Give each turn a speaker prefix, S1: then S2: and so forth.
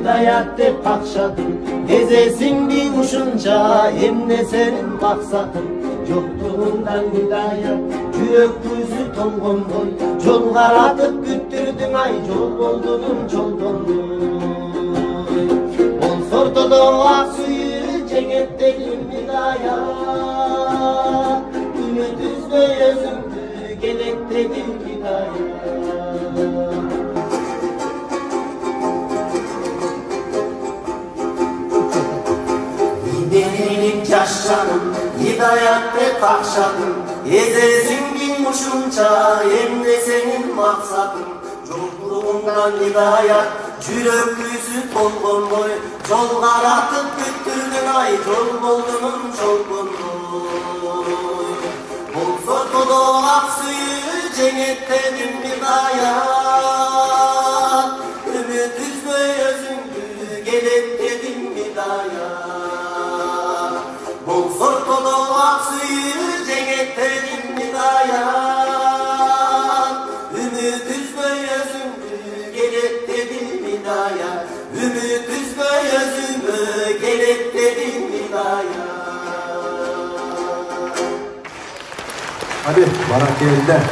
S1: hidayet de pakşadın. Gezesin bir uçunca hem de senin maksatın. Yokluğundan hidayet yürek yüzü tongon boy. Yol karatıp güttürdün ay yol buldunun yol dondu. Ol sordu da aksuyu cennet dedim hidayet. Ümit üzme yüzümdü gerek dedim hidayet. Benim yaşlarım hidayette takşadım. Ezersin bin uçunca hem de senin maksadın. Yolculuğundan hidayet yürek yüzü tongon boy. Yol karatıp güttürdün ay yol buldunun yol buldun. Olsa dolu aksuyu cennet dedim hidayet. Ümit üzme yüzümdü gerek dedim hidayet. Bol sorkulu aksuyu cennetten hidayet. Ümit üzme yüzümü gerek dedim hidayet. Ümit üzme yüzümü gerek dedim hidayet.
S2: Hadi bana geldi.